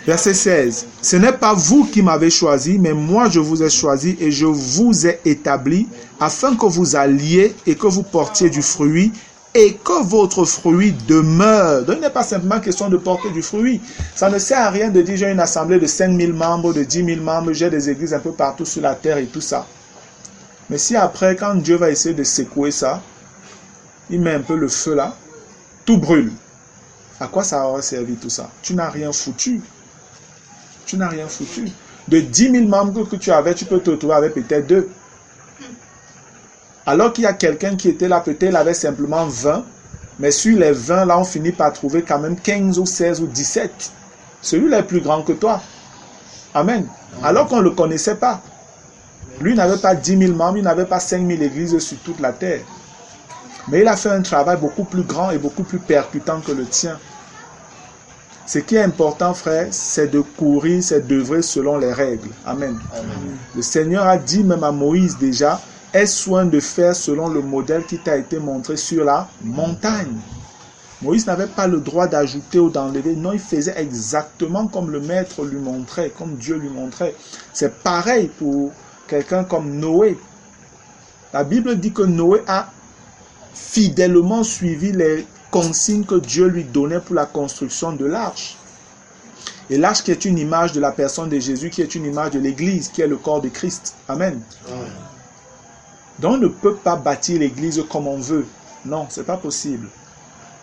Verset 16. Ce n'est pas vous qui m'avez choisi, mais moi je vous ai choisi et je vous ai établi afin que vous alliez et que vous portiez du fruit et que votre fruit demeure. Donc il n'est pas simplement question de porter du fruit. Ça ne sert à rien de dire j'ai une assemblée de 5000 membres, de 10 000 membres, j'ai des églises un peu partout sur la terre et tout ça. Mais si après, quand Dieu va essayer de secouer ça, il met un peu le feu là, tout brûle. À quoi ça aura servi tout ça? Tu n'as rien foutu. Tu n'as rien foutu. De 10 000 membres que tu avais, tu peux te retrouver avec peut-être 2. Alors qu'il y a quelqu'un qui était là, peut-être il avait simplement 20, mais sur les 20, là, on finit par trouver quand même 15 ou 16 ou 17. Celui-là est plus grand que toi. Amen. Alors qu'on ne le connaissait pas. Lui n'avait pas 10 000 membres, il n'avait pas 5 000 églises sur toute la terre. Mais il a fait un travail beaucoup plus grand et beaucoup plus percutant que le tien. Ce qui est important, frère, c'est de courir, c'est d'œuvrer selon les règles. Amen. Amen. Le Seigneur a dit même à Moïse déjà, aie soin de faire selon le modèle qui t'a été montré sur la montagne. Moïse n'avait pas le droit d'ajouter ou d'enlever. Non, il faisait exactement comme le maître lui montrait, comme Dieu lui montrait. C'est pareil pour quelqu'un comme Noé. La Bible dit que Noé a fidèlement suivi les consignes que Dieu lui donnait pour la construction de l'arche. Et l'arche qui est une image de la personne de Jésus, qui est une image de l'Église, qui est le corps de Christ. Amen. Amen. Donc on ne peut pas bâtir l'Église comme on veut. Non, ce n'est pas possible.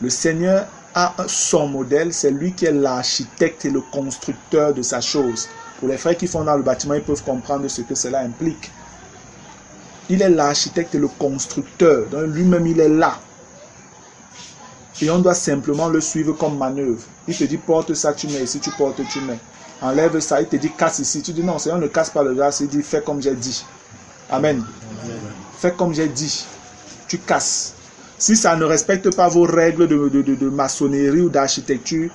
Le Seigneur a son modèle, c'est lui qui est l'architecte et le constructeur de sa chose. Pour les frères qui font dans le bâtiment, ils peuvent comprendre ce que cela implique. Il est l'architecte et le constructeur. Donc lui-même, il est là. Et on doit simplement le suivre comme manœuvre. Il te dit, porte ça, tu mets ici, tu portes, tu mets. Enlève ça, il te dit, casse ici. Tu dis, non, Seigneur, ne casse pas le gaz. Il dit, fais comme j'ai dit. Amen. Amen. Fais comme j'ai dit. Tu casses. Si ça ne respecte pas vos règles de maçonnerie ou d'architecture,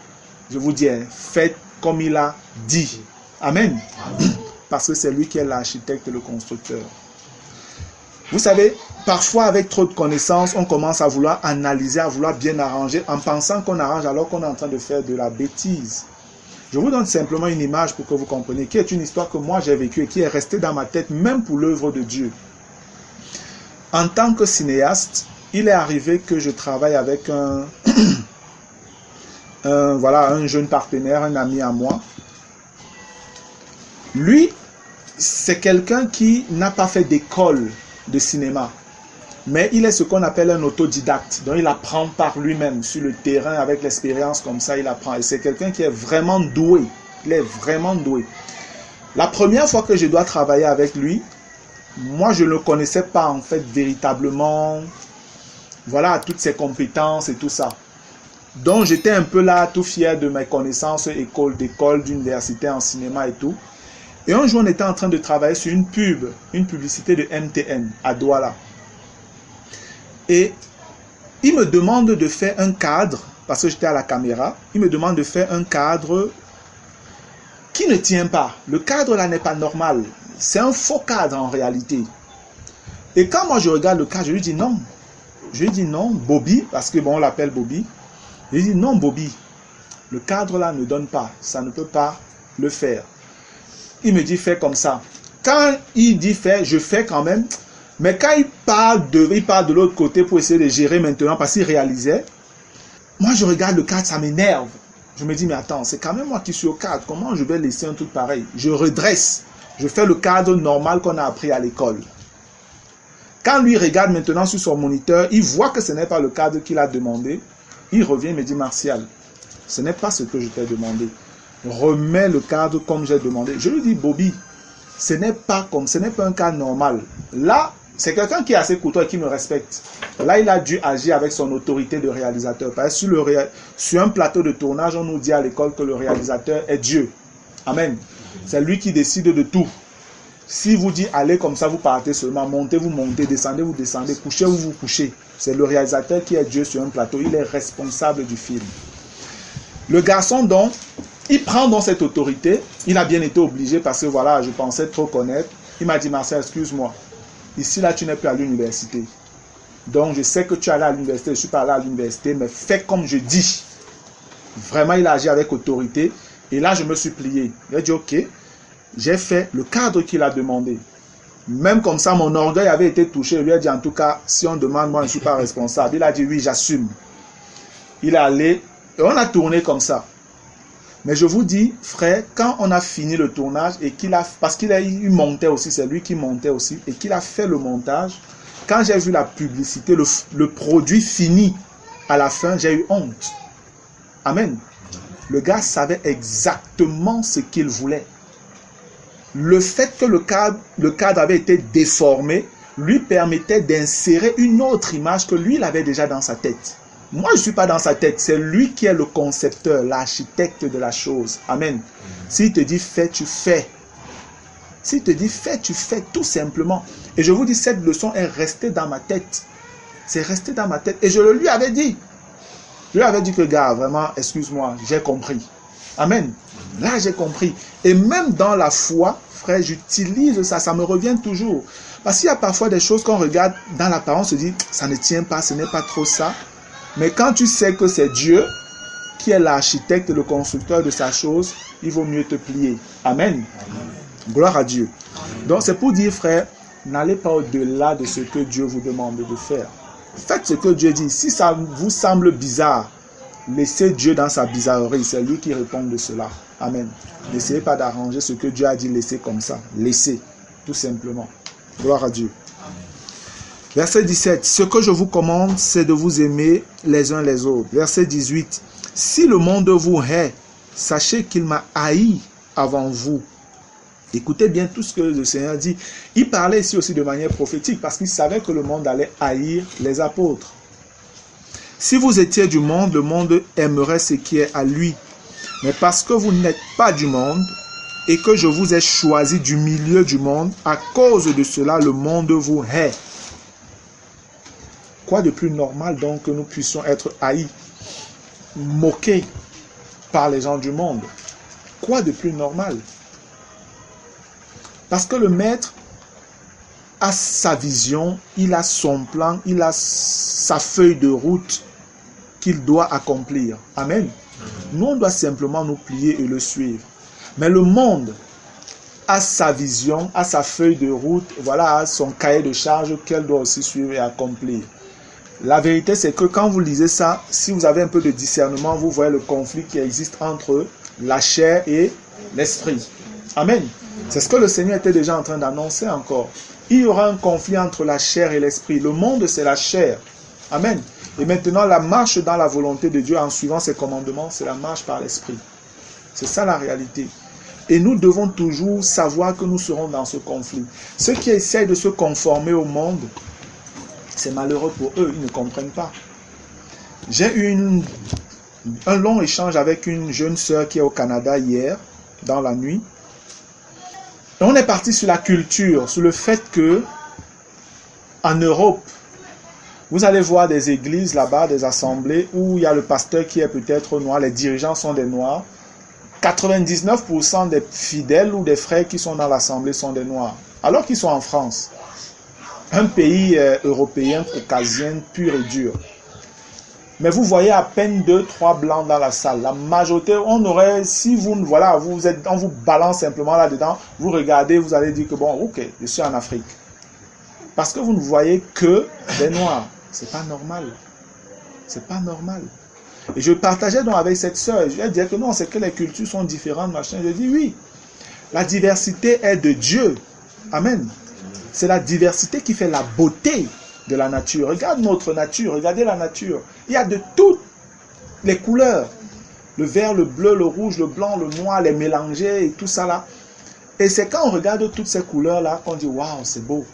je vous dis, faites comme il a dit. Amen. Amen. Parce que c'est lui qui est l'architecte et le constructeur. Vous savez, parfois avec trop de connaissances, on commence à vouloir analyser, à vouloir bien arranger, en pensant qu'on arrange alors qu'on est en train de faire de la bêtise. Je vous donne simplement une image pour que vous compreniez, qui est une histoire que moi j'ai vécue et qui est restée dans ma tête, même pour l'œuvre de Dieu. En tant que cinéaste, il est arrivé que je travaille avec un jeune partenaire, un ami à moi. Lui, c'est quelqu'un qui n'a pas fait d'école de cinéma, mais il est ce qu'on appelle un autodidacte. Donc il apprend par lui-même sur le terrain, avec l'expérience, comme ça il apprend. Et c'est quelqu'un qui est vraiment doué. Il est vraiment doué. La première fois que je dois travailler avec lui, moi je ne le connaissais pas en fait véritablement, voilà, toutes ses compétences et tout ça. Donc j'étais un peu là, tout fier de mes connaissances, d'école, d'université en cinéma et tout. Et un jour, on était en train de travailler sur une publicité de MTN à Douala. Et il me demande de faire un cadre, parce que j'étais à la caméra, il me demande de faire un cadre qui ne tient pas. Le cadre là n'est pas normal. C'est un faux cadre en réalité. Et quand moi je regarde le cadre, je lui dis non. Je lui dis non, Bobby, parce que bon, on l'appelle Bobby. Je lui dis non, Bobby, le cadre là ne donne pas, ça ne peut pas le faire. Il me dit fais comme ça. Quand il dit fais, je fais quand même. Mais quand il parle de l'autre côté pour essayer de gérer maintenant, parce qu'il réalisait, moi je regarde le cadre, ça m'énerve. Je me dis mais attends, c'est quand même moi qui suis au cadre. Comment je vais laisser un truc pareil? Je redresse. Je fais le cadre normal qu'on a appris à l'école. Quand lui regarde maintenant sur son moniteur, il voit que ce n'est pas le cadre qu'il a demandé. Il revient et me dit Martial, ce n'est pas ce que je t'ai demandé. Remets le cadre comme j'ai demandé. Je lui dis, Bobby, ce n'est pas un cadre normal. Là, c'est quelqu'un qui est assez courtois et qui me respecte. Là, il a dû agir avec son autorité de réalisateur. Parce que sur un plateau de tournage, on nous dit à l'école que le réalisateur est Dieu. Amen. C'est lui qui décide de tout. Si vous dit allez comme ça, vous partez seulement. Montez, vous montez. Descendez, vous descendez. Couchez, vous couchez. C'est le réalisateur qui est Dieu sur un plateau. Il est responsable du film. Le garçon, donc, il prend donc cette autorité. Il a bien été obligé parce que voilà, je pensais trop connaître. Il m'a dit, Marcel, excuse-moi. Ici, là, tu n'es plus à l'université. Donc, je sais que tu es allé à l'université. Je ne suis pas allé à l'université, mais fais comme je dis. Vraiment, il a agi avec autorité. Et là, je me suis plié. Il a dit, ok, j'ai fait le cadre qu'il a demandé. Même comme ça, mon orgueil avait été touché. Il lui a dit, en tout cas, si on demande, moi, je ne suis pas responsable. Il a dit, oui, j'assume. Il est allé, et on a tourné comme ça. Mais je vous dis, frère, quand on a fini le tournage, et parce qu'il montait aussi, c'est lui qui montait aussi, et qu'il a fait le montage, quand j'ai vu la publicité, le produit fini, à la fin, j'ai eu honte. Amen. Le gars savait exactement ce qu'il voulait. Le fait que le cadre avait été déformé lui permettait d'insérer une autre image que lui, il avait déjà dans sa tête. Moi, je ne suis pas dans sa tête. C'est lui qui est le concepteur, l'architecte de la chose. Amen. S'il te dit fais, tu fais. S'il te dit fais, tu fais, tout simplement. Et je vous dis, cette leçon est restée dans ma tête. C'est resté dans ma tête. Et je le lui avais dit. Je lui avais dit que, gars, vraiment, excuse-moi, j'ai compris. Amen. Là, j'ai compris. Et même dans la foi, frère, j'utilise ça. Ça me revient toujours. Parce qu'il y a parfois des choses qu'on regarde dans l'apparence, on se dit, ça ne tient pas, ce n'est pas trop ça. Mais quand tu sais que c'est Dieu qui est l'architecte et le constructeur de sa chose, il vaut mieux te plier. Amen. Gloire à Dieu. Donc, c'est pour dire, frère, n'allez pas au-delà de ce que Dieu vous demande de faire. Faites ce que Dieu dit. Si ça vous semble bizarre, laissez Dieu dans sa bizarrerie. C'est lui qui répond de cela. Amen. N'essayez pas d'arranger ce que Dieu a dit, laissez comme ça. Laissez, tout simplement. Gloire à Dieu. Verset 17. Ce que je vous commande, c'est de vous aimer les uns les autres. Verset 18. Si le monde vous hait, sachez qu'il m'a haï avant vous. Écoutez bien tout ce que le Seigneur dit. Il parlait ici aussi de manière prophétique parce qu'il savait que le monde allait haïr les apôtres. Si vous étiez du monde, le monde aimerait ce qui est à lui. Mais parce que vous n'êtes pas du monde et que je vous ai choisi du milieu du monde, à cause de cela, le monde vous hait. Quoi de plus normal donc que nous puissions être haïs, moqués par les gens du monde? Quoi de plus normal? Parce que le maître a sa vision, il a son plan, il a sa feuille de route qu'il doit accomplir. Amen. Nous, on doit simplement nous plier et le suivre. Mais le monde a sa vision, a sa feuille de route, voilà, a son cahier de charge qu'elle doit aussi suivre et accomplir. La vérité, c'est que quand vous lisez ça, si vous avez un peu de discernement, vous voyez le conflit qui existe entre la chair et l'esprit. Amen. C'est ce que le Seigneur était déjà en train d'annoncer encore. Il y aura un conflit entre la chair et l'esprit. Le monde, c'est la chair. Amen. Et maintenant, la marche dans la volonté de Dieu en suivant ses commandements, c'est la marche par l'esprit. C'est ça la réalité. Et nous devons toujours savoir que nous serons dans ce conflit. Ceux qui essayent de se conformer au monde, c'est malheureux pour eux, ils ne comprennent pas. J'ai eu un long échange avec une jeune sœur qui est au Canada hier, dans la nuit. Et on est parti sur la culture, sur le fait que en Europe, vous allez voir des églises là-bas, des assemblées où il y a le pasteur qui est peut-être noir, les dirigeants sont des noirs. 99% des fidèles ou des frères qui sont dans l'assemblée sont des noirs, alors qu'ils sont en France. Un pays européen, caucasien, pur et dur. Mais vous voyez à peine 2-3 blancs dans la salle. La majorité, on aurait, si vous, voilà, on vous balance simplement là-dedans, vous regardez, vous allez dire que bon, ok, je suis en Afrique. Parce que vous ne voyez que des noirs. C'est pas normal. C'est pas normal. Et je partageais donc avec cette sœur, je lui ai dit que non, c'est que les cultures sont différentes, machin. Je dis oui, la diversité est de Dieu. Amen. C'est la diversité qui fait la beauté de la nature. Regarde notre nature, regardez la nature. Il y a de toutes les couleurs. Le vert, le bleu, le rouge, le blanc, le noir, les mélangés et tout ça là. Et c'est quand on regarde toutes ces couleurs là qu'on dit waouh, c'est beau.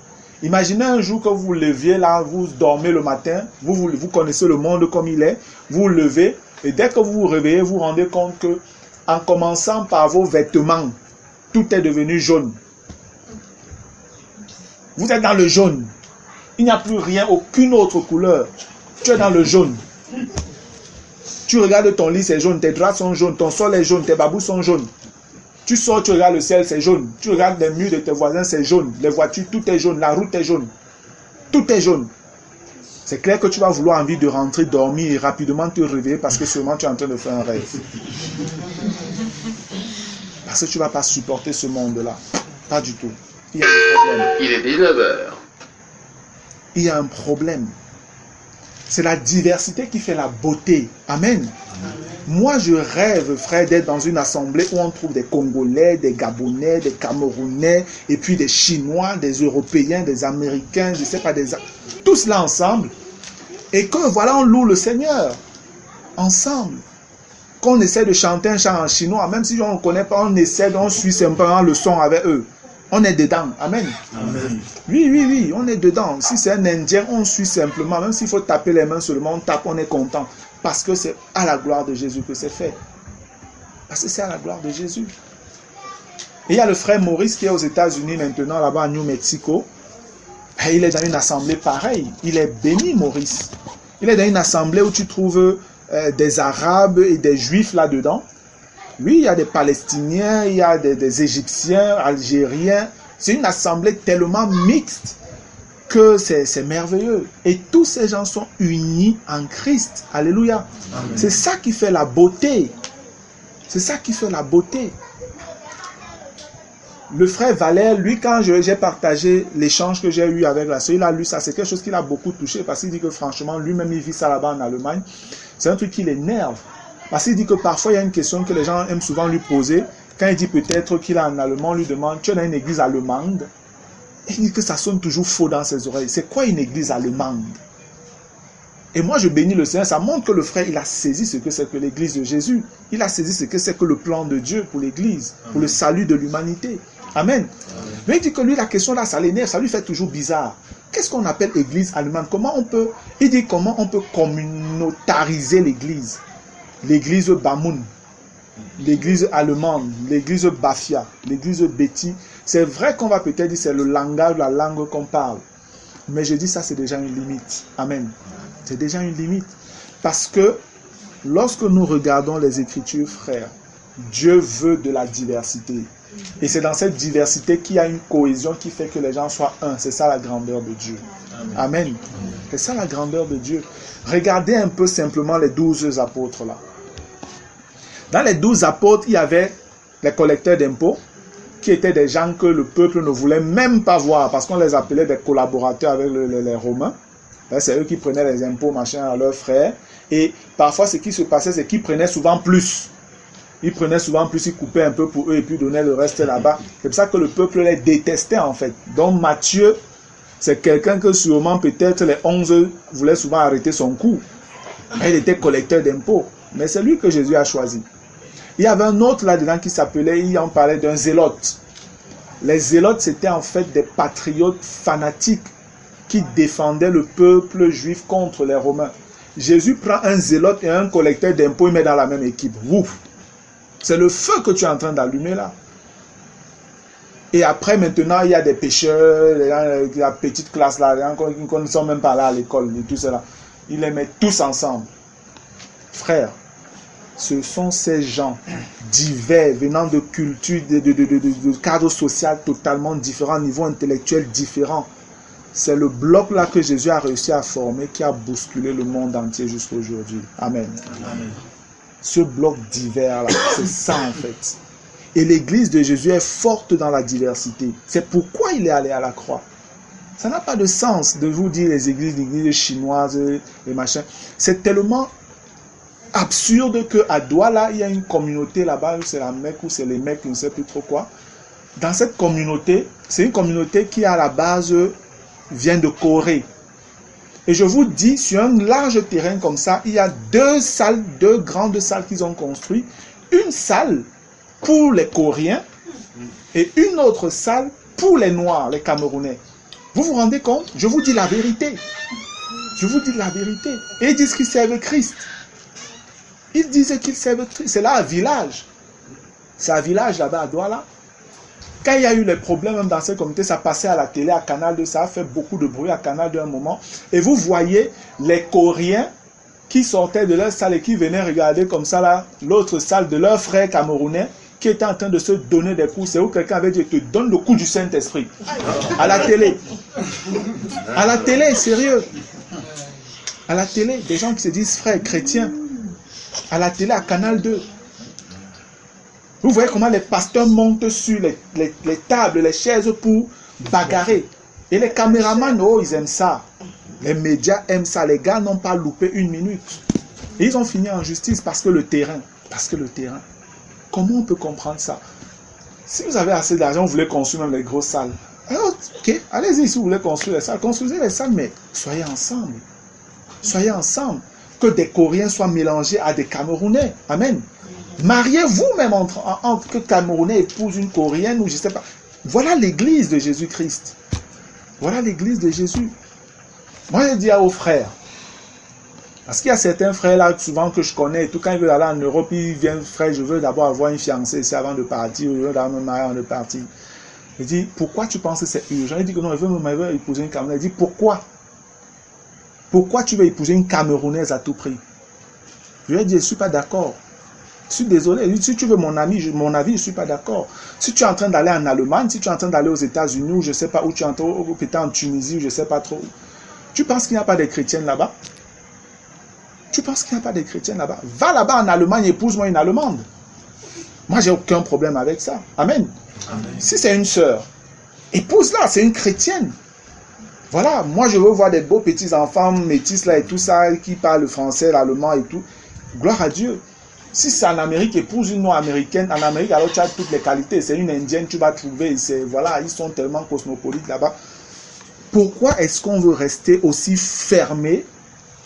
Imaginez un jour que vous vous leviez là, vous dormez le matin, vous connaissez le monde comme il est, vous vous levez et dès que vous vous réveillez, vous vous rendez compte que en commençant par vos vêtements, tout est devenu jaune. Vous êtes dans le jaune. Il n'y a plus rien, aucune autre couleur. Tu es dans le jaune. Tu regardes ton lit, c'est jaune. Tes draps sont jaunes. Ton sol est jaune. Tes babous sont jaunes. Tu sors, tu regardes le ciel, c'est jaune. Tu regardes les murs de tes voisins, c'est jaune. Les voitures, tout est jaune. La route est jaune. Tout est jaune. C'est clair que tu vas vouloir envie de rentrer, dormir et rapidement te réveiller parce que sûrement tu es en train de faire un rêve. Parce que tu ne vas pas supporter ce monde-là. Pas du tout. Il y a un problème. Il est 19h. Il y a un problème. C'est la diversité qui fait la beauté. Amen. Moi, je rêve, frère, d'être dans une assemblée où on trouve des Congolais, des Gabonais, des Camerounais, et puis des Chinois, des Européens, des Américains, je ne sais pas, tous là ensemble. Et que voilà, on loue le Seigneur ensemble. Qu'on essaie de chanter un chant en chinois, même si on ne connaît pas, on essaie, on suit simplement le son avec eux. On est dedans. Amen. Amen. Oui, on est dedans. Si c'est un Indien, on suit simplement. Même s'il faut taper les mains seulement, on tape, on est content. Parce que c'est à la gloire de Jésus que c'est fait. Parce que c'est à la gloire de Jésus. Et il y a le frère Maurice qui est aux États-Unis maintenant, là-bas à New Mexico. Et il est dans une assemblée pareille. Il est béni, Maurice. Il est dans une assemblée où tu trouves des Arabes et des Juifs là-dedans. Oui, il y a des Palestiniens, il y a des Égyptiens, Algériens. C'est une assemblée tellement mixte que c'est merveilleux. Et tous ces gens sont unis en Christ. Alléluia. C'est ça qui fait la beauté. C'est ça qui fait la beauté. Le frère Valère, lui, quand j'ai partagé l'échange que j'ai eu avec la sœur, il a lu ça. C'est quelque chose qui l'a beaucoup touché parce qu'il dit que franchement, lui-même, il vit ça là-bas en Allemagne. C'est un truc qui l'énerve. Parce qu'il dit que parfois, il y a une question que les gens aiment souvent lui poser. Quand il dit peut-être qu'il est en allemand, on lui demande, tu es dans une église allemande? Et il dit que ça sonne toujours faux dans ses oreilles. C'est quoi une église allemande? Et moi, je bénis le Seigneur. Ça montre que le frère, il a saisi ce que c'est que l'église de Jésus. Il a saisi ce que c'est que le plan de Dieu pour l'église, pour le salut de l'humanité. Amen. Mais il dit que lui, la question là, ça l'énerve, ça lui fait toujours bizarre. Qu'est-ce qu'on appelle église allemande? Il dit comment on peut communautariser l'église? L'église Bamoun, l'église allemande, l'église Bafia, l'église Betty. C'est vrai qu'on va peut-être dire c'est le langage, la langue qu'on parle. Mais je dis ça, c'est déjà une limite. Amen. C'est déjà une limite. Parce que lorsque nous regardons les Écritures, frères, Dieu veut de la diversité. Et c'est dans cette diversité qu'il y a une cohésion qui fait que les gens soient un. C'est ça la grandeur de Dieu. Amen. C'est ça la grandeur de Dieu. Regardez un peu simplement les 12 apôtres là. Dans les 12 apôtres, il y avait les collecteurs d'impôts, qui étaient des gens que le peuple ne voulait même pas voir, parce qu'on les appelait des collaborateurs avec les Romains. C'est eux qui prenaient les impôts, machin, à leurs frères. Et parfois, ce qui se passait, c'est qu'ils prenaient souvent plus. Ils prenaient souvent plus, ils coupaient un peu pour eux et puis donnaient le reste là-bas. C'est pour ça que le peuple les détestait en fait. Donc Matthieu, c'est quelqu'un que sûrement peut-être les 11 voulaient souvent arrêter son coup. Il était collecteur d'impôts. Mais c'est lui que Jésus a choisi. Il y avait un autre là-dedans qui s'appelait, il en parlait d'un zélote. Les zélotes, c'était en fait des patriotes fanatiques qui défendaient le peuple juif contre les Romains. Jésus prend un zélote et un collecteur d'impôts, il met dans la même équipe. Ouf! C'est le feu que tu es en train d'allumer là. Et après, maintenant, il y a des pêcheurs, la petite classe là, qui ne sont même pas là à l'école, et tout cela. Ils les mettent tous ensemble. Frères, ce sont ces gens divers, venant de cultures, de cadres sociaux totalement différents, niveau intellectuel différent. C'est le bloc là que Jésus a réussi à former qui a bousculé le monde entier jusqu'à aujourd'hui. Amen. Amen. Ce bloc divers là, c'est ça en fait. Et l'église de Jésus est forte dans la diversité. C'est pourquoi il est allé à la croix. Ça n'a pas de sens de vous dire les églises chinoises, les machins. C'est tellement absurde qu'à Douala, il y a une communauté là-bas, c'est la Mecque ou c'est les Mecs, je ne sais plus trop quoi. Dans cette communauté, c'est une communauté qui à la base vient de Corée. Et je vous dis, sur un large terrain comme ça, il y a deux grandes salles qu'ils ont construites. Une salle pour les Coréens et une autre salle pour les Noirs, les Camerounais. Vous vous rendez compte? Je vous dis la vérité. Je vous dis la vérité. Et ils disent qu'ils servent Christ. Ils disaient qu'ils servent Christ. C'est là un village. C'est un village là-bas à Douala. Quand il y a eu les problèmes même dans cette communauté, ça passait à la télé, à Canal 2, ça a fait beaucoup de bruit à Canal 2 à un moment. Et vous voyez les Coréens qui sortaient de leur salle et qui venaient regarder comme ça là, l'autre salle de leurs frères camerounais qui étaient en train de se donner des coups. C'est où quelqu'un avait dit, je te donne le coup du Saint-Esprit. À la télé. À la télé, sérieux. À la télé, des gens qui se disent frères chrétiens. À la télé, à Canal 2. Vous voyez comment les pasteurs montent sur les tables, les chaises pour bagarrer. Et les caméramans, oh, ils aiment ça. Les médias aiment ça. Les gars n'ont pas loupé une minute. Et ils ont fini en justice parce que le terrain. Comment on peut comprendre ça? Si vous avez assez d'argent, vous voulez construire même les grosses salles. Alors, ok, allez-y si vous voulez construire les salles. Construisez les salles, mais soyez ensemble. Soyez ensemble. Que des Coréens soient mélangés à des Camerounais. Amen. Mariez-vous même entre que Camerounais épouse une Coréenne ou je ne sais pas. Voilà l'église de Jésus-Christ. Voilà l'église de Jésus. Moi, je dis aux frères, parce qu'il y a certains frères là, souvent que je connais, et tout quand ils veulent aller en Europe, ils viennent, frère, je veux d'abord avoir une fiancée ici avant de partir, je veux d'abord me marier avant de partir. Je dis, pourquoi tu penses que c'est urgent? Il dit que non, il veut me marier, il veut épouser une Camerounaise. Il dit, pourquoi? Pourquoi tu veux épouser une Camerounaise à tout prix? Je lui ai dit, je ne suis pas d'accord. Je suis désolé. Si tu veux mon avis, je ne suis pas d'accord. Si tu es en train d'aller en Allemagne, si tu es en train d'aller aux États-Unis, ou je ne sais pas où tu es peut-être en Tunisie, ou je ne sais pas trop. Tu penses qu'il n'y a pas de chrétiennes là-bas? Tu penses qu'il n'y a pas de chrétiennes là-bas? Va là-bas en Allemagne, épouse-moi une Allemande. Moi, j'ai aucun problème avec ça. Amen. Amen. Si c'est une sœur, épouse-la, c'est une chrétienne. Voilà, moi je veux voir des beaux petits enfants métis là et tout ça, qui parlent le français, l'allemand et tout. Gloire à Dieu. Si c'est en Amérique, épouse une non-américaine. En Amérique, alors tu as toutes les qualités. C'est une indienne, tu vas trouver. Voilà, ils sont tellement cosmopolites là-bas. Pourquoi est-ce qu'on veut rester aussi fermé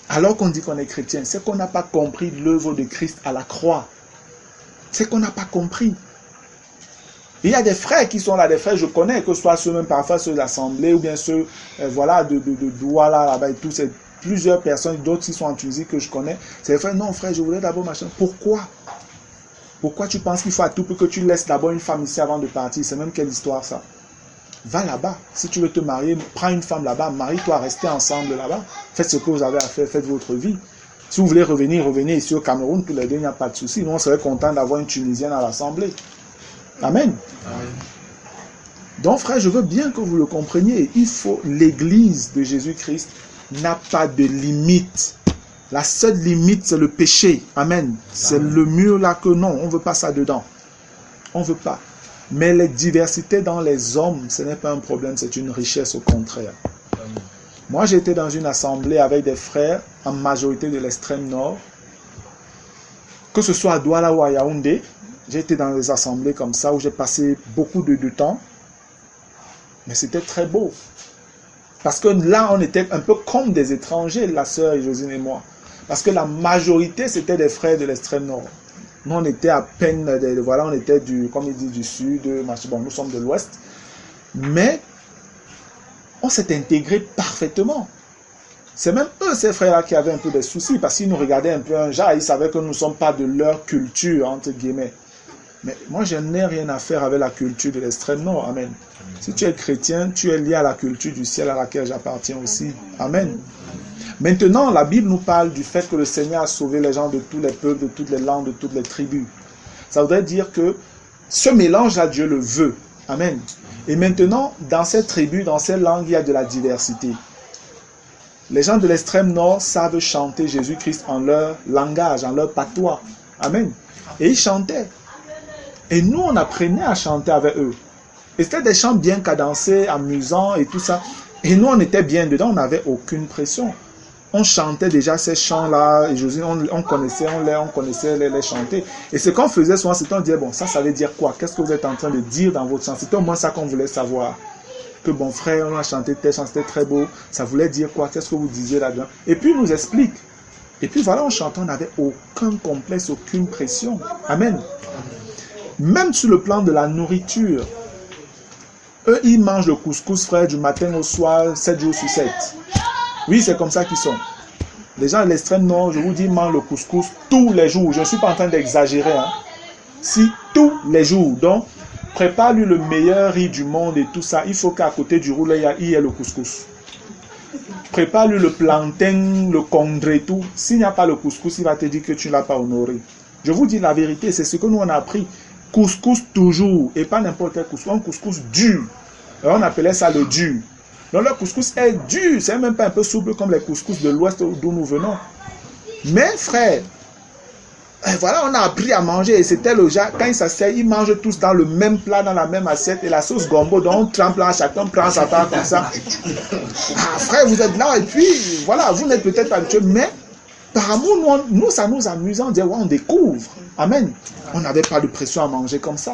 alors qu'on dit qu'on est chrétien? C'est qu'on n'a pas compris l'œuvre de Christ à la croix. C'est qu'on n'a pas compris. Il y a des frères qui sont là, des frères, je connais, que ce soit ceux même parfois ceux de l'Assemblée ou bien ceux voilà, de Douala là-bas et tout. C'est plusieurs personnes, d'autres qui sont en Tunisie que je connais. C'est des frères, non frère, je voulais d'abord machin. Pourquoi? Pourquoi tu penses qu'il faut à tout prix que tu laisses d'abord une femme ici avant de partir? C'est même quelle histoire ça? Va là-bas. Si tu veux te marier, prends une femme là-bas, marie-toi, restez ensemble là-bas. Faites ce que vous avez à faire, faites votre vie. Si vous voulez revenir, revenez ici au Cameroun, tous les deux, il n'y a pas de souci. Nous, on serait content d'avoir une Tunisienne à l'Assemblée. Amen. Amen. Donc, frère, je veux bien que vous le compreniez. L'église de Jésus-Christ n'a pas de limite. La seule limite, c'est le péché. Amen. C'est le mur là que non, on ne veut pas ça dedans. On ne veut pas. Mais les diversités dans les hommes, ce n'est pas un problème, c'est une richesse au contraire. Amen. Moi, j'étais dans une assemblée avec des frères, en majorité de l'extrême nord. Que ce soit à Douala ou à Yaoundé, j'ai été dans des assemblées comme ça où j'ai passé beaucoup de temps. Mais c'était très beau. Parce que là, on était un peu comme des étrangers, la sœur Josine et moi. Parce que la majorité, c'était des frères de l'extrême nord. Nous, on était à peine, voilà, on était comme ils disent, du sud, bon, nous sommes de l'ouest. Mais, on s'est intégrés parfaitement. C'est même eux, ces frères-là, qui avaient un peu de soucis, parce qu'ils nous regardaient un peu un genre, ils savaient que nous ne sommes pas de leur culture, entre guillemets. Mais moi, je n'ai rien à faire avec la culture de l'extrême nord. Amen. Si tu es chrétien, tu es lié à la culture du ciel à laquelle j'appartiens aussi. Amen. Maintenant, la Bible nous parle du fait que le Seigneur a sauvé les gens de tous les peuples, de toutes les langues, de toutes les tribus. Ça voudrait dire que ce mélange-là, Dieu le veut. Amen. Et maintenant, dans ces tribus, dans ces langues, il y a de la diversité. Les gens de l'extrême nord savent chanter Jésus-Christ en leur langage, en leur patois. Amen. Et ils chantaient. Et nous, on apprenait à chanter avec eux. Et c'était des chants bien cadencés, amusants et tout ça. Et nous, on était bien dedans, on n'avait aucune pression. On chantait déjà ces chants-là, et Josué, on connaissait les chanter. Et ce qu'on faisait souvent, c'était on disait, bon, ça veut dire quoi? Qu'est-ce que vous êtes en train de dire dans votre chant? C'était au moins ça qu'on voulait savoir. Que bon frère, on a chanté tel chant, c'était très beau. Ça voulait dire quoi? Qu'est-ce que vous disiez là-dedans? Et puis, il nous explique. Et puis voilà, on chantait, on n'avait aucun complexe, aucune pression. Amen. Même sur le plan de la nourriture, eux, ils mangent le couscous, frère, du matin au soir, 7 jours sur 7. Oui, c'est comme ça qu'ils sont. Les gens de l'extrême nord, je vous dis, ils mangent le couscous tous les jours. Je ne suis pas en train d'exagérer. Hein. Si, tous les jours. Donc, prépare-lui le meilleur riz du monde et tout ça. Il faut qu'à côté du rouleau, il y ait le couscous. Prépare-lui le plantain, le congré, tout. S'il n'y a pas le couscous, il va te dire que tu ne l'as pas honoré. Je vous dis la vérité, c'est ce que nous on a appris. Couscous toujours, et pas n'importe quel couscous, un couscous dur. Alors on appelait ça le dur. Donc le couscous est dur, c'est même pas un peu souple comme les couscous de l'Ouest d'où nous venons. Mais frère, voilà, on a appris à manger et c'était le genre, quand ils s'asseyent, ils mangent tous dans le même plat, dans la même assiette et la sauce gombo, donc on trempe là, chacun prend sa part comme ça. Ah frère, vous êtes là et puis voilà, vous n'êtes peut-être pas habitué, mais par amour, nous, ça nous amuse, on dit, ouais, on découvre. Amen. On n'avait pas de pression à manger comme ça.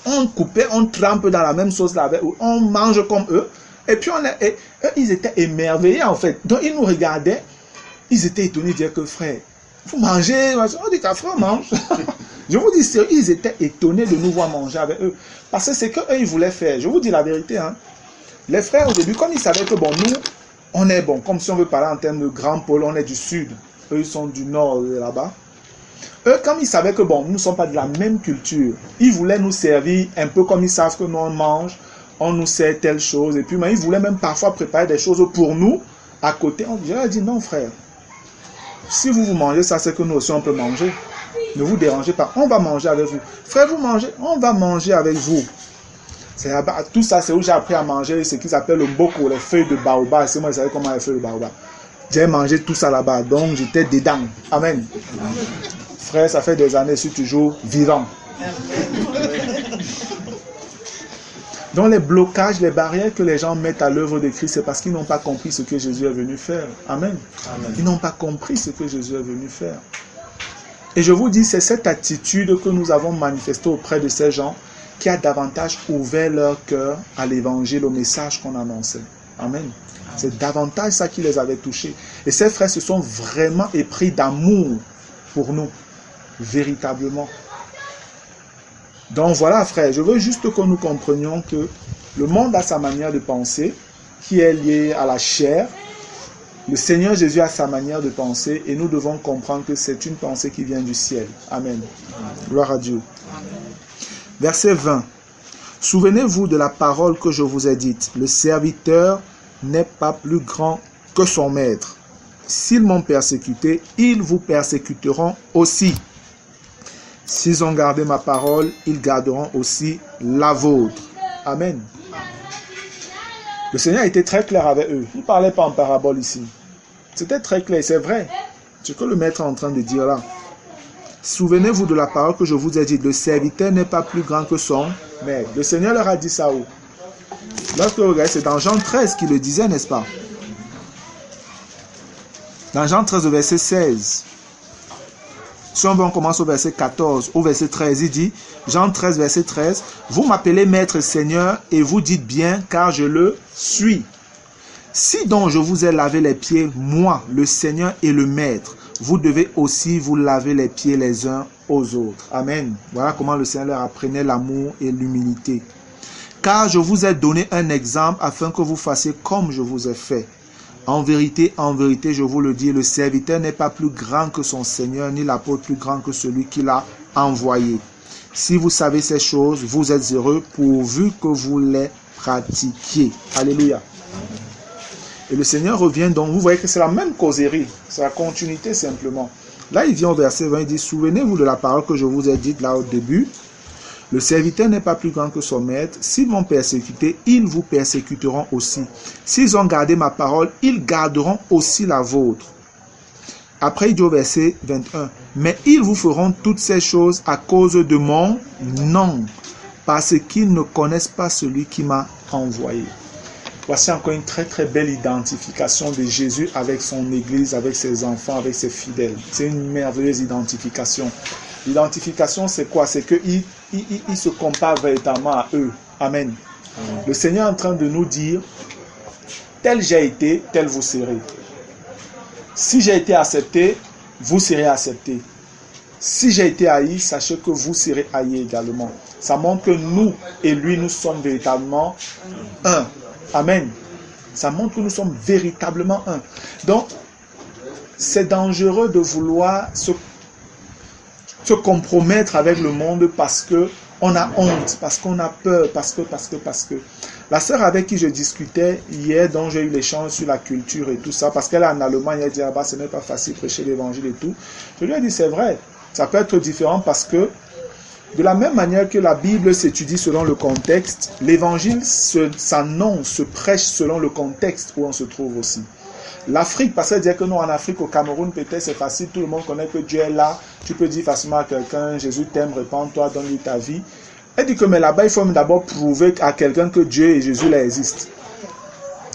On coupait, on trempe dans la même sauce là, on mange comme eux. Et puis eux, ils étaient émerveillés en fait. Donc ils nous regardaient, ils étaient étonnés de dire que frère, vous mangez, on dit qu'un frère mange. Je vous dis sérieux, ils étaient étonnés de nous voir manger avec eux. Parce que c'est qu'eux, ils voulaient faire. Je vous dis la vérité. Hein. Les frères, au début, comme ils savaient que bon, nous, on est bon, comme si on veut parler en termes de grand pôle, on est du sud. Eux, ils sont du nord là-bas. Eux, comme ils savaient que bon, nous ne sommes pas de la même culture, ils voulaient nous servir un peu comme ils savent que nous on mange, on nous sert telle chose. Et puis, mais ils voulaient même parfois préparer des choses pour nous à côté. Je leur ai dit non, frère. Si vous mangez ça, c'est que nous aussi on peut manger. Ne vous dérangez pas, on va manger avec vous. Frère, vous mangez, on va manger avec vous. Tout ça, c'est où j'ai appris à manger ce qu'ils appellent le mboko, les feuilles de baobab. C'est moi, je savais comment les feuilles de baobab. J'ai mangé tout ça là-bas, donc j'étais dedans. Amen. Frère, ça fait des années, je suis toujours vivant. Donc les blocages, les barrières que les gens mettent à l'œuvre de Christ, c'est parce qu'ils n'ont pas compris ce que Jésus est venu faire. Amen. Amen. Ils n'ont pas compris ce que Jésus est venu faire. Et je vous dis, c'est cette attitude que nous avons manifestée auprès de ces gens qui a davantage ouvert leur cœur à l'évangile, au message qu'on annonçait. Amen. C'est davantage ça qui les avait touchés. Et ces frères se sont vraiment épris d'amour pour nous. Véritablement. Donc voilà, frère, je veux juste que nous comprenions que le monde a sa manière de penser qui est liée à la chair. Le Seigneur Jésus a sa manière de penser et nous devons comprendre que c'est une pensée qui vient du ciel. Amen. Gloire à Dieu. Verset 20. Souvenez-vous de la parole que je vous ai dite. Le serviteur n'est pas plus grand que son maître. S'ils m'ont persécuté, ils vous persécuteront aussi. S'ils ont gardé ma parole, ils garderont aussi la vôtre. Amen. Le Seigneur était très clair avec eux. Il ne parlait pas en parabole ici. C'était très clair, c'est vrai. Ce que le maître est en train de dire là. Souvenez-vous de la parole que je vous ai dite. Le serviteur n'est pas plus grand que son maître. Le Seigneur leur a dit ça où? Lorsque vous regardez, c'est dans Jean 13 qu'il le disait, n'est-ce pas? Dans Jean 13, au verset 16. Si on commence au verset 14, au verset 13, il dit, Jean 13, verset 13, « Vous m'appelez Maître Seigneur et vous dites bien, car je le suis. Si donc je vous ai lavé les pieds, moi, le Seigneur et le Maître, vous devez aussi vous laver les pieds les uns aux autres. » Amen. Voilà comment le Seigneur leur apprenait l'amour et l'humilité. « Car je vous ai donné un exemple afin que vous fassiez comme je vous ai fait. En vérité, je vous le dis, le serviteur n'est pas plus grand que son Seigneur, ni l'apôtre plus grand que celui qui l'a envoyé. Si vous savez ces choses, vous êtes heureux pourvu que vous les pratiquiez. » Alléluia. Et le Seigneur revient donc, vous voyez que c'est la même causerie, c'est la continuité simplement. Là, il vient au verset 20, il dit, « Souvenez-vous de la parole que je vous ai dite là au début. Le serviteur n'est pas plus grand que son maître. S'ils m'ont persécuté, ils vous persécuteront aussi. S'ils ont gardé ma parole, ils garderont aussi la vôtre. » Après, il dit au verset 21, « Mais ils vous feront toutes ces choses à cause de mon nom, parce qu'ils ne connaissent pas celui qui m'a envoyé. » Voici encore une très très belle identification de Jésus avec son Église, avec ses enfants, avec ses fidèles. C'est une merveilleuse identification. L'identification, c'est quoi? C'est qu'il se compare véritablement à eux. Amen. Le Seigneur est en train de nous dire, tel j'ai été, tel vous serez. Si j'ai été accepté, vous serez accepté. Si j'ai été haï, sachez que vous serez haï également. Ça montre que nous et lui, nous sommes véritablement un. Amen. Ça montre que nous sommes véritablement un. Donc, c'est dangereux de vouloir se compromettre avec le monde parce que on a honte, parce qu'on a peur, parce que. La sœur avec qui je discutais hier, dont j'ai eu l'échange sur la culture et tout ça, parce qu'elle est en Allemagne, elle dit, ah bah, ce n'est pas facile de prêcher l'évangile et tout. Je lui ai dit, c'est vrai, ça peut être différent parce que De la même manière que la Bible s'étudie selon le contexte, l'évangile s'annonce, se prêche selon le contexte où on se trouve aussi. L'Afrique, parce qu'elle dit que nous en Afrique, au Cameroun, peut-être c'est facile, tout le monde connaît que Dieu est là. Tu peux dire facilement à quelqu'un, Jésus t'aime, répands-toi, donne-lui ta vie. Elle dit que mais là-bas, il faut d'abord prouver à quelqu'un que Dieu et Jésus là existent.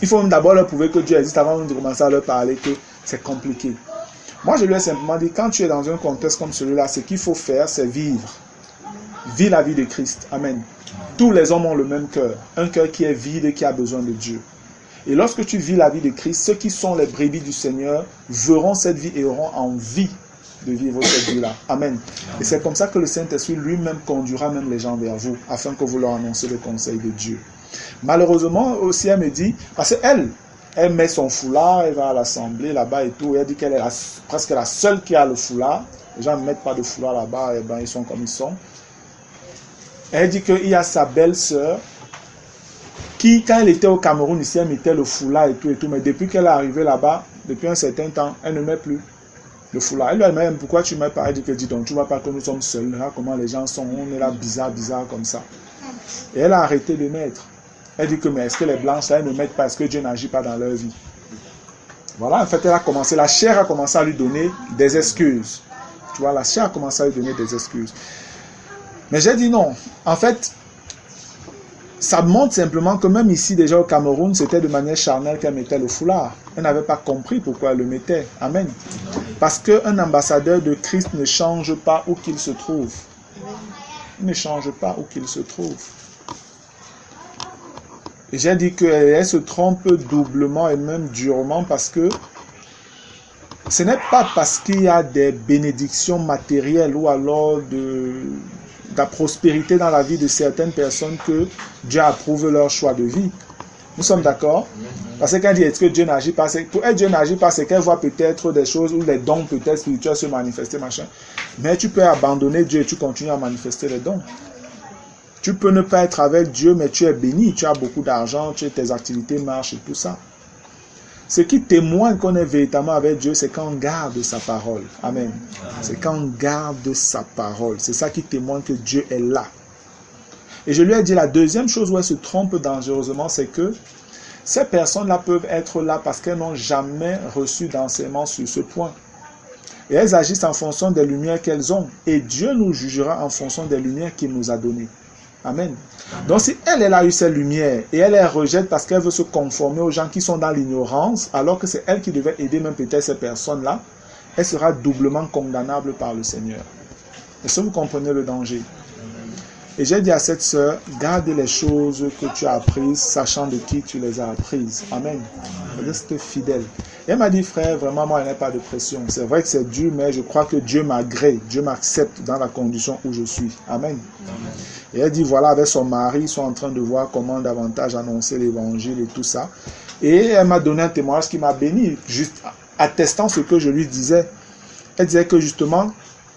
Il faut d'abord leur prouver que Dieu existe avant de commencer à leur parler que c'est compliqué. Moi, je lui ai simplement dit, quand tu es dans un contexte comme celui-là, ce qu'il faut faire, c'est vivre. Vis la vie de Christ. Amen. Tous les hommes ont le même cœur. Un cœur qui est vide et qui a besoin de Dieu. Et lorsque tu vis la vie de Christ, ceux qui sont les brebis du Seigneur verront cette vie et auront envie de vivre cette vie-là. Amen. Et c'est comme ça que le Saint-Esprit lui-même conduira même les gens vers vous, afin que vous leur annoncez le conseil de Dieu. Malheureusement, aussi, elle me dit, parce qu'elle met son foulard, elle va à l'assemblée là-bas et tout, et elle dit qu'elle est presque la seule qui a le foulard. Les gens ne mettent pas de foulard là-bas, et ben ils sont comme ils sont. Elle dit qu'il y a sa belle-sœur qui, quand elle était au Cameroun, ici, elle mettait le foulard et tout, mais depuis qu'elle est arrivée là-bas, depuis un certain temps, elle ne met plus le foulard. Elle lui a dit, mais pourquoi tu ne mets pas? Elle dit que, dis donc, tu ne vois pas que nous sommes seuls, là, comment les gens sont, on est là bizarre comme ça. Et elle a arrêté de mettre. Elle dit que, mais est-ce que les blanches, là, elles ne mettent pas, est-ce que Dieu n'agit pas dans leur vie? Voilà, en fait, elle a commencé, la chair a commencé à lui donner des excuses. Tu vois, la chair a commencé à lui donner des excuses. Mais j'ai dit non. En fait, ça montre simplement que même ici, déjà au Cameroun, c'était de manière charnelle qu'elle mettait le foulard. Elle n'avait pas compris pourquoi elle le mettait. Amen. Parce qu'un ambassadeur de Christ ne change pas où qu'il se trouve. Il ne change pas où qu'il se trouve. Et j'ai dit qu'elle se trompe doublement et même durement parce que ce n'est pas parce qu'il y a des bénédictions matérielles ou alors de la prospérité dans la vie de certaines personnes que Dieu approuve leur choix de vie. Nous sommes d'accord? Parce que quand elle dit est-ce que Dieu n'agit pas, pour elle Dieu n'agit pas, c'est qu'elle voit peut-être des choses où les dons peut-être spirituels se manifester, machin. Mais tu peux abandonner Dieu et tu continues à manifester les dons. Tu peux ne pas être avec Dieu, mais tu es béni, tu as beaucoup d'argent, tes activités marchent et tout ça. Ce qui témoigne qu'on est véritablement avec Dieu, c'est quand on garde sa parole. Amen. C'est quand on garde sa parole. C'est ça qui témoigne que Dieu est là. Et je lui ai dit, la deuxième chose où elle se trompe dangereusement, c'est que ces personnes-là peuvent être là parce qu'elles n'ont jamais reçu d'enseignement sur ce point. Et elles agissent en fonction des lumières qu'elles ont. Et Dieu nous jugera en fonction des lumières qu'il nous a données. Amen. Donc si elle a eu ces lumières et elle les rejette parce qu'elle veut se conformer aux gens qui sont dans l'ignorance, alors que c'est elle qui devait aider même peut-être ces personnes-là, elle sera doublement condamnable par le Seigneur. Est-ce que vous comprenez le danger? Et j'ai dit à cette sœur, garde les choses que tu as apprises, sachant de qui tu les as apprises. Amen. Reste fidèle. Et elle m'a dit, frère, vraiment, moi, il n'y a pas de pression. C'est vrai que c'est dur, mais je crois que Dieu m'agrée, Dieu m'accepte dans la condition où je suis. Amen. Et elle dit, voilà, avec son mari, ils sont en train de voir comment davantage annoncer l'évangile et tout ça. Et elle m'a donné un témoignage qui m'a béni, juste attestant ce que je lui disais. Elle disait que justement,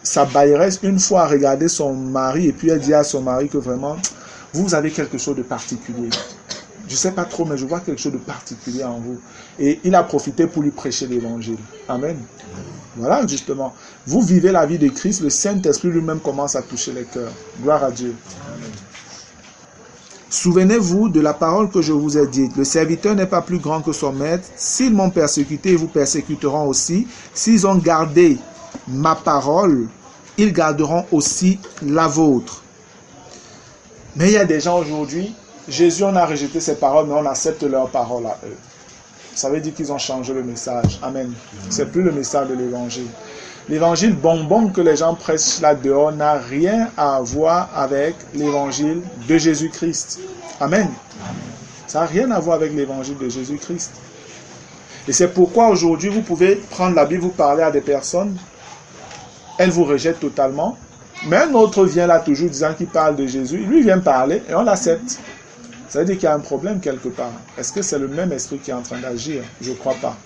sa bailleresse, une fois, a regardé son mari, et puis elle dit à son mari que vraiment, vous avez quelque chose de particulier. Je ne sais pas trop, mais je vois quelque chose de particulier en vous. Et il a profité pour lui prêcher l'évangile. Amen. Voilà, justement. Vous vivez la vie de Christ, le Saint-Esprit lui-même commence à toucher les cœurs. Gloire à Dieu. Souvenez-vous de la parole que je vous ai dite. Le serviteur n'est pas plus grand que son maître. S'ils m'ont persécuté, ils vous persécuteront aussi. S'ils ont gardé ma parole, ils garderont aussi la vôtre. Mais il y a des gens aujourd'hui, Jésus, on a rejeté ses paroles, mais on accepte leurs paroles à eux. Ça veut dire qu'ils ont changé le message. Amen. C'est plus le message de l'évangile. L'évangile bonbon que les gens prêchent là-dehors n'a rien à voir avec l'évangile de Jésus-Christ. Amen. Ça n'a rien à voir avec l'évangile de Jésus-Christ. Et c'est pourquoi aujourd'hui, vous pouvez prendre la Bible, vous parler à des personnes, elles vous rejettent totalement, mais un autre vient là toujours disant qu'il parle de Jésus, lui vient parler et on l'accepte. Ça veut dire qu'il y a un problème quelque part. Est-ce que c'est le même esprit qui est en train d'agir? Je ne crois pas.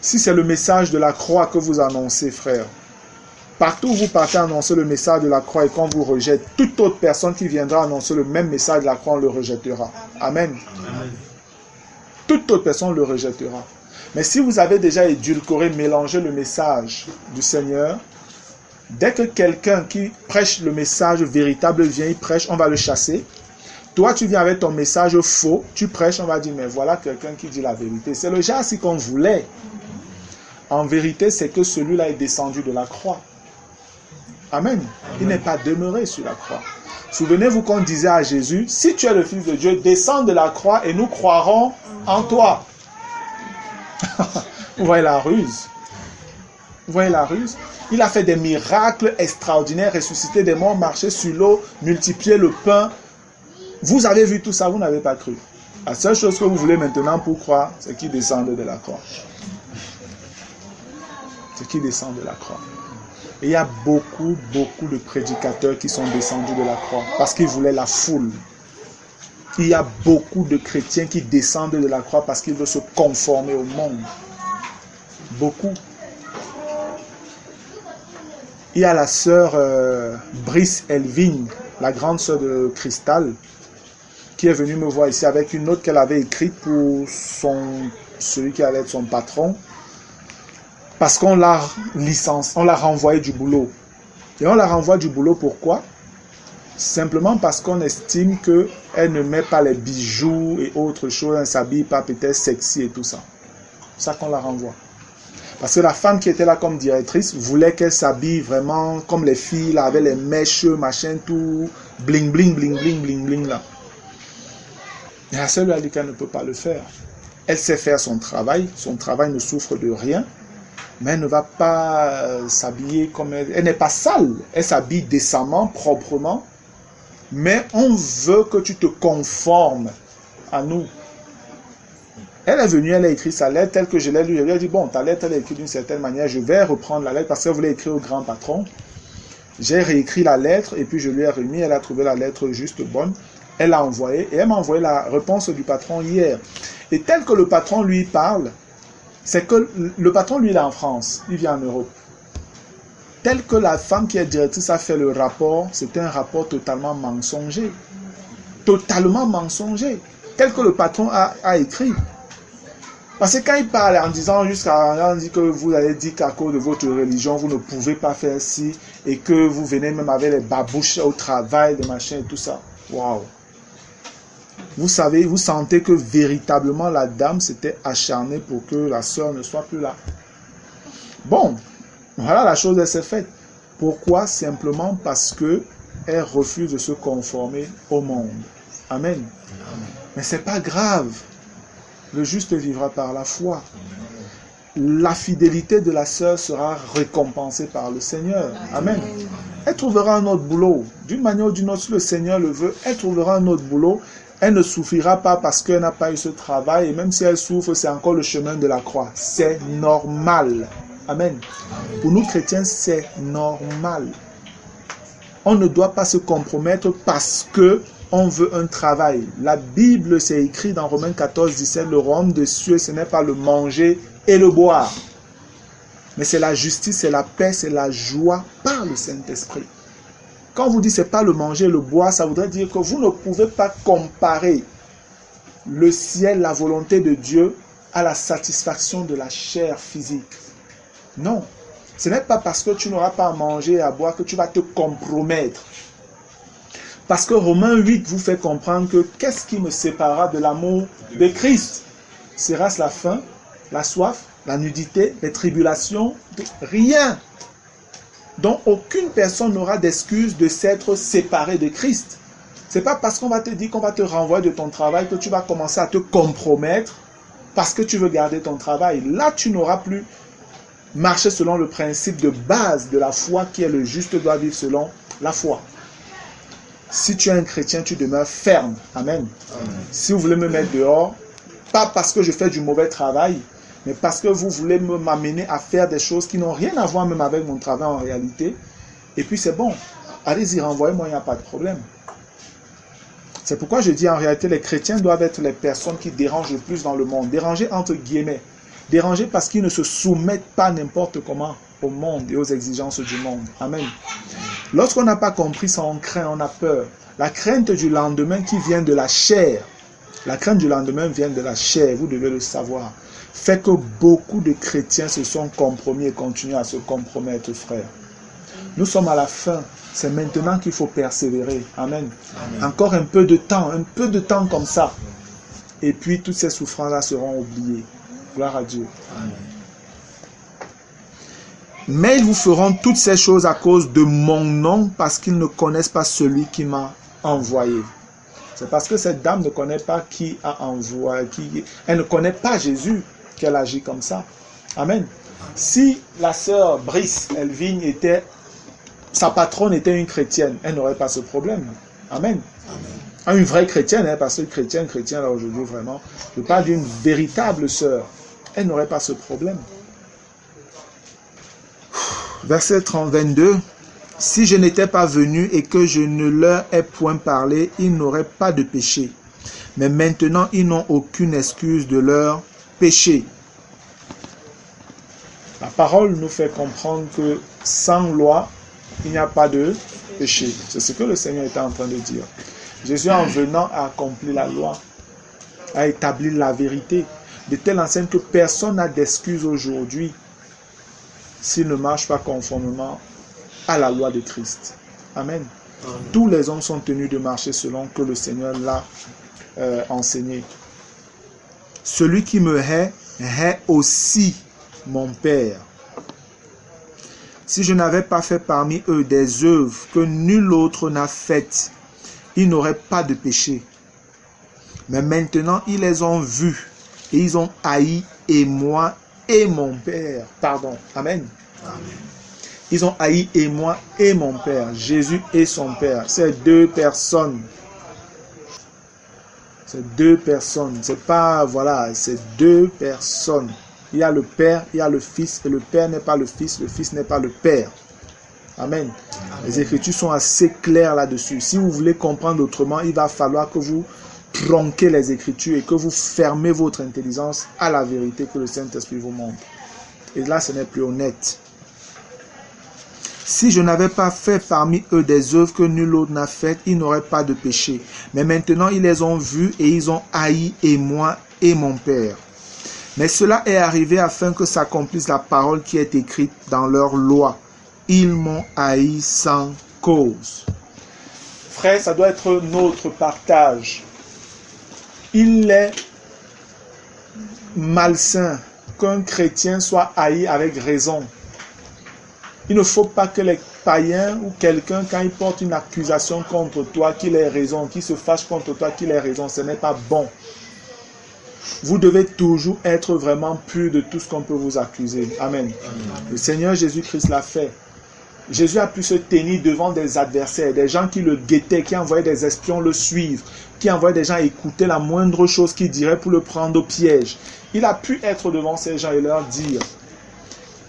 Si c'est le message de la croix que vous annoncez, frère, partout où vous partez annoncer le message de la croix et qu'on vous rejette, toute autre personne qui viendra annoncer le même message de la croix, on le rejettera. Amen. Amen. Toute autre personne le rejettera. Mais si vous avez déjà édulcoré, mélangé le message du Seigneur, Dès que quelqu'un qui prêche le message véritable vient, il prêche, on va le chasser. Toi, tu viens avec ton message faux, tu prêches, on va dire, mais voilà quelqu'un qui dit la vérité. C'est le genre si qu'on voulait. En vérité, c'est que celui-là est descendu de la croix. Amen. Il n'est pas demeuré sur la croix. Souvenez-vous qu'on disait à Jésus, si tu es le Fils de Dieu, descends de la croix et nous croirons en toi. Vous voyez la ruse? Vous voyez la ruse? Il a fait des miracles extraordinaires, ressuscité des morts, marché sur l'eau, multiplié le pain. Vous avez vu tout ça, vous n'avez pas cru. La seule chose que vous voulez maintenant pour croire, c'est qu'il descende de la croix. C'est qu'il descend de la croix. Et il y a beaucoup de prédicateurs qui sont descendus de la croix parce qu'ils voulaient la foule. Il y a beaucoup de chrétiens qui descendent de la croix parce qu'ils veulent se conformer au monde. Beaucoup. Il y a la sœur Brice Elving, la grande sœur de Cristal, qui est venue me voir ici avec une note qu'elle avait écrite pour celui qui allait être son patron. Parce qu'on l'a licencié, on l'a renvoyé du boulot. Et on la renvoie du boulot pourquoi? Simplement parce qu'on estime qu'elle ne met pas les bijoux et autres choses, elle ne s'habille pas peut-être sexy et tout ça. C'est ça qu'on la renvoie. Parce que la femme qui était là comme directrice voulait qu'elle s'habille vraiment comme les filles, là, avec les mèches, machin, tout, bling, bling, bling, bling, bling, bling, là. Et la seule lui a dit qu'elle ne peut pas le faire. Elle sait faire son travail ne souffre de rien. Mais elle ne va pas s'habiller comme elle. Elle n'est pas sale. Elle s'habille décemment, proprement. Mais on veut que tu te conformes à nous. Elle est venue, elle a écrit sa lettre telle que je l'ai lue. Elle lui a dit, bon, ta lettre, elle est écrite d'une certaine manière. Je vais reprendre la lettre parce qu'elle voulait écrire au grand patron. J'ai réécrit la lettre et puis je lui ai remis. Elle a trouvé la lettre juste bonne. Elle l'a envoyée et elle m'a envoyé la réponse du patron hier. Et tel que le patron lui parle, c'est que le patron, lui, il est en France. Il vient en Europe. Tel que la femme qui est directrice a fait le rapport, c'est un rapport totalement mensonger. Totalement mensonger. Tel que le patron a écrit. Parce que quand il parle en disant on dit que vous avez dit qu'à cause de votre religion, vous ne pouvez pas faire ci, et que vous venez même avec les babouches au travail, des machins et tout ça. Waouh! Vous savez, vous sentez que véritablement la dame s'était acharnée pour que la sœur ne soit plus là. Bon, voilà la chose, elle s'est faite. Pourquoi? Simplement parce qu'elle refuse de se conformer au monde. Amen. Mais ce n'est pas grave. Le juste vivra par la foi. La fidélité de la sœur sera récompensée par le Seigneur. Amen. Elle trouvera un autre boulot. D'une manière ou d'une autre, si le Seigneur le veut, elle trouvera un autre boulot. Elle ne souffrira pas parce qu'elle n'a pas eu ce travail. Et même si elle souffre, c'est encore le chemin de la croix. C'est normal. Amen. Pour nous chrétiens, c'est normal. On ne doit pas se compromettre parce que on veut un travail. La Bible, c'est écrit dans Romains 14, 17, le royaume des cieux, ce n'est pas le manger et le boire. Mais c'est la justice, c'est la paix, c'est la joie par le Saint-Esprit. Quand on vous dit c'est pas le manger et le boire, ça voudrait dire que vous ne pouvez pas comparer le ciel, la volonté de Dieu, à la satisfaction de la chair physique. Non. Ce n'est pas parce que tu n'auras pas à manger et à boire que tu vas te compromettre. Parce que Romains 8 vous fait comprendre que qu'est-ce qui me séparera de l'amour de Christ? Sera-ce la faim, la soif, la nudité, les tribulations? Rien. Donc aucune personne n'aura d'excuse de s'être séparé de Christ. Ce n'est pas parce qu'on va te dire qu'on va te renvoyer de ton travail que tu vas commencer à te compromettre parce que tu veux garder ton travail. Là, tu n'auras plus marché selon le principe de base de la foi qui est le juste doit vivre selon la foi. Si tu es un chrétien, tu demeures ferme. Amen. Amen. Si vous voulez me mettre dehors, pas parce que je fais du mauvais travail, mais parce que vous voulez m'amener à faire des choses qui n'ont rien à voir même avec mon travail en réalité. Et puis c'est bon. Allez-y, renvoyez-moi, il n'y a pas de problème. C'est pourquoi je dis en réalité, les chrétiens doivent être les personnes qui dérangent le plus dans le monde. Dérangés entre guillemets. Dérangés parce qu'ils ne se soumettent pas n'importe comment au monde et aux exigences du monde. Amen. Lorsqu'on n'a pas compris ça, on craint, on a peur. La crainte du lendemain qui vient de la chair, la crainte du lendemain vient de la chair, vous devez le savoir, fait que beaucoup de chrétiens se sont compromis et continuent à se compromettre, frère. Nous sommes à la fin. C'est maintenant qu'il faut persévérer. Amen. Amen. Encore un peu de temps comme ça. Et puis toutes ces souffrances-là seront oubliées. Gloire à Dieu. Amen. Mais ils vous feront toutes ces choses à cause de mon nom, parce qu'ils ne connaissent pas celui qui m'a envoyé. C'est parce que cette dame ne connaît pas qui a envoyé, elle ne connaît pas Jésus qu'elle agit comme ça. Amen. Si la sœur Brice Elvine sa patronne était une chrétienne, elle n'aurait pas ce problème. Amen. Amen. Une vraie chrétienne, parce que chrétien là aujourd'hui vraiment, je parle d'une véritable sœur, elle n'aurait pas ce problème. Verset 22. Si je n'étais pas venu et que je ne leur ai point parlé, ils n'auraient pas de péché. Mais maintenant, ils n'ont aucune excuse de leur péché. La parole nous fait comprendre que sans loi, il n'y a pas de péché. C'est ce que le Seigneur était en train de dire. Jésus, en venant, a accompli la loi, a établi la vérité, de telle enseigne que personne n'a d'excuse aujourd'hui s'il ne marche pas conformément à la loi de Christ. Amen. Amen. Tous les hommes sont tenus de marcher selon que le Seigneur l'a enseigné. Celui qui me hait aussi mon Père. Si je n'avais pas fait parmi eux des œuvres que nul autre n'a faites, ils n'auraient pas de péché. Mais maintenant, ils les ont vus et ils ont haï et moi et mon Père. Pardon. Amen. Amen. Ils ont haï et moi et mon Père. Jésus et son Père. C'est deux personnes. C'est deux personnes. C'est pas, voilà, c'est deux personnes. Il y a le Père, il y a le Fils, et le Père n'est pas le Fils n'est pas le Père. Amen. Amen. Les Écritures sont assez claires là-dessus. Si vous voulez comprendre autrement, il va falloir que vous tronquez les Écritures et que vous fermez votre intelligence à la vérité que le Saint-Esprit vous montre. Et là, ce n'est plus honnête. Si je n'avais pas fait parmi eux des œuvres que nul autre n'a faites, ils n'auraient pas de péché. Mais maintenant, ils les ont vus et ils ont haï et moi et mon Père. Mais cela est arrivé afin que s'accomplisse la parole qui est écrite dans leur loi. Ils m'ont haï sans cause. Frère, ça doit être notre partage. Il est malsain qu'un chrétien soit haï avec raison. Il ne faut pas que les païens ou quelqu'un, quand il porte une accusation contre toi, qu'il ait raison, qu'il se fâche contre toi, qu'il ait raison. Ce n'est pas bon. Vous devez toujours être vraiment pur de tout ce qu'on peut vous accuser. Amen. Amen. Le Seigneur Jésus-Christ l'a fait. Jésus a pu se tenir devant des adversaires, des gens qui le guettaient, qui envoyaient des espions le suivre, qui envoyaient des gens écouter la moindre chose qu'il dirait pour le prendre au piège. Il a pu être devant ces gens et leur dire: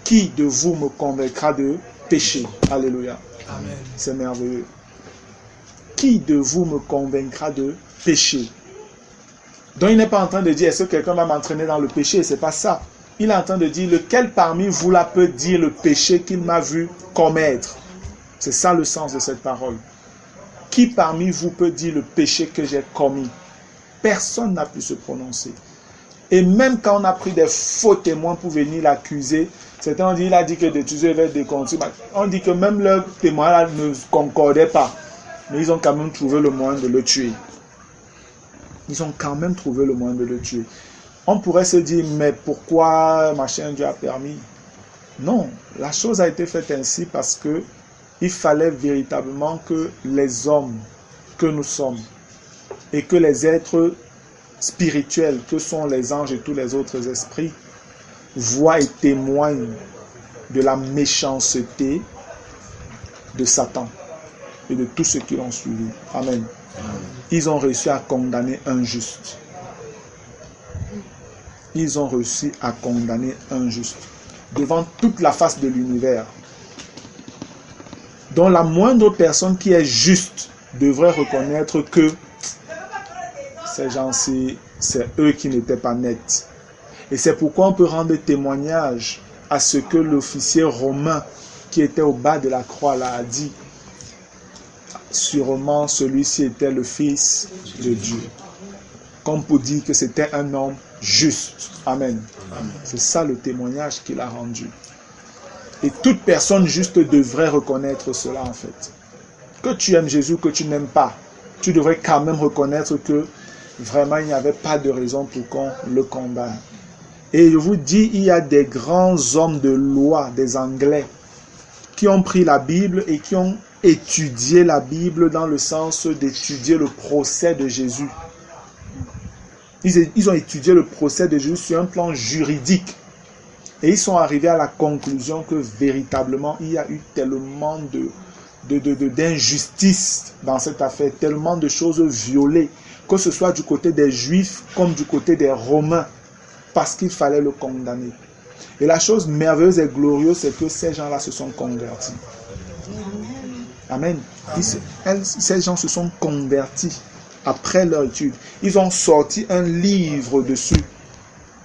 qui de vous me convaincra de péché? Alléluia. Amen. C'est merveilleux. Qui de vous me convaincra de péché? Donc il n'est pas en train de dire: est-ce que quelqu'un va m'entraîner dans le péché? C'est pas ça. Il est en train de dire: lequel parmi vous là peut dire le péché qu'il m'a vu commettre? C'est ça le sens de cette parole. Qui parmi vous peut dire le péché que j'ai commis? Personne n'a pu se prononcer. Et même quand on a pris des faux témoins pour venir l'accuser, certains ont dit: il a dit que de tuer vers des contenus. On dit que même leurs témoins là ne concordaient pas. Mais ils ont quand même trouvé le moyen de le tuer. Ils ont quand même trouvé le moyen de le tuer. On pourrait se dire: mais pourquoi machin Dieu a permis? Non, la chose a été faite ainsi parce que il fallait véritablement que les hommes que nous sommes et que les êtres spirituels que sont les anges et tous les autres esprits voient et témoignent de la méchanceté de Satan et de tous ceux qui l'ont suivi. Amen. Ils ont réussi à condamner un juste. Ils ont réussi à condamner un juste devant toute la face de l'univers. Donc la moindre personne qui est juste devrait reconnaître que ces gens-ci, c'est eux qui n'étaient pas nets. Et c'est pourquoi on peut rendre témoignage à ce que l'officier romain qui était au bas de la croix là a dit. Sûrement celui-ci était le Fils de Dieu. Comme pour dire que c'était un homme juste. Amen. Amen. C'est ça le témoignage qu'il a rendu. Et toute personne juste devrait reconnaître cela en fait. Que tu aimes Jésus, que tu n'aimes pas, tu devrais quand même reconnaître que vraiment il n'y avait pas de raison pour qu'on le condamne. Et je vous dis, il y a des grands hommes de loi, des Anglais, qui ont pris la Bible et qui ont étudié la Bible dans le sens d'étudier le procès de Jésus. Ils ont étudié le procès de Jésus sur un plan juridique. Et ils sont arrivés à la conclusion que véritablement, il y a eu tellement d'injustice dans cette affaire, tellement de choses violées, que ce soit du côté des Juifs comme du côté des Romains, parce qu'il fallait le condamner. Et la chose merveilleuse et glorieuse, c'est que ces gens-là se sont convertis. Amen. Ces gens se sont convertis après leur étude. Ils ont sorti un livre dessus,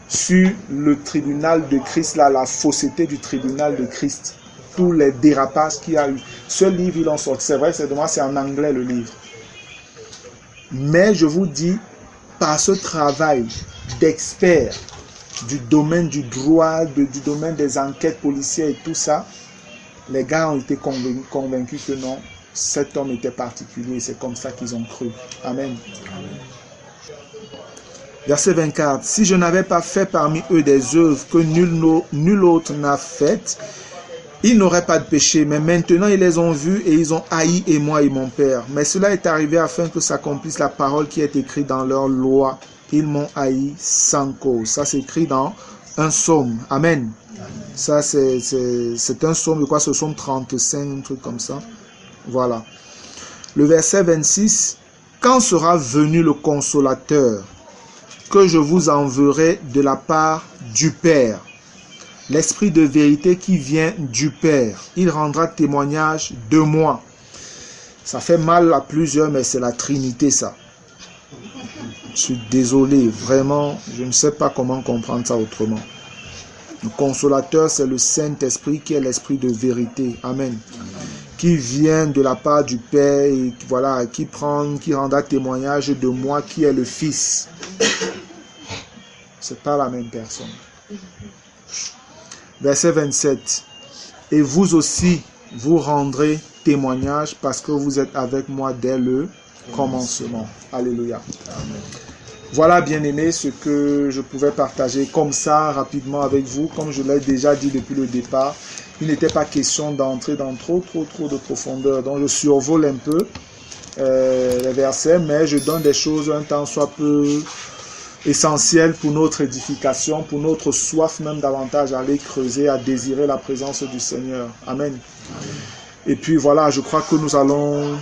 sur le tribunal de Christ, là, la fausseté du tribunal de Christ, tous les dérapages qu'il y a eu. Ce livre, ils l'ont sorti. C'est vrai, c'est en anglais le livre. Mais je vous dis, par ce travail d'experts du domaine du droit, du domaine des enquêtes policières et tout ça, les gars ont été convaincus que non, cet homme était particulier. C'est comme ça qu'ils ont cru. Amen. Verset 24. Si je n'avais pas fait parmi eux des œuvres que nul autre n'a faites, ils n'auraient pas de péché. Mais maintenant, ils les ont vus et ils ont haï et moi et mon Père. Mais cela est arrivé afin que s'accomplisse la parole qui est écrite dans leur loi. Ils m'ont haï sans cause. Ça, c'est écrit dans un psaume. Amen. Ça, c'est un psaume de quoi? Ce psaume 35, un truc comme ça. Voilà. Le verset 26. Quand sera venu le consolateur que je vous enverrai de la part du Père, l'Esprit de vérité qui vient du Père, il rendra témoignage de moi. Ça fait mal à plusieurs, mais c'est la Trinité, ça. Je suis désolé, vraiment, je ne sais pas comment comprendre ça autrement. Le consolateur, c'est le Saint-Esprit qui est l'Esprit de vérité. Amen. Qui vient de la part du Père et voilà, qui rendra témoignage de moi qui est le Fils. C'est pas la même personne. Verset 27. Et vous aussi, vous rendrez témoignage parce que vous êtes avec moi dès le commencement. Alléluia. Amen. Voilà, bien-aimés, ce que je pouvais partager comme ça, rapidement avec vous. Comme je l'ai déjà dit depuis le départ, il n'était pas question d'entrer dans trop de profondeur. Donc, je survole un peu les versets, mais je donne des choses un temps soit peu essentielles pour notre édification, pour notre soif même davantage à aller creuser, à désirer la présence du Seigneur. Amen. Et puis voilà, je crois que nous allons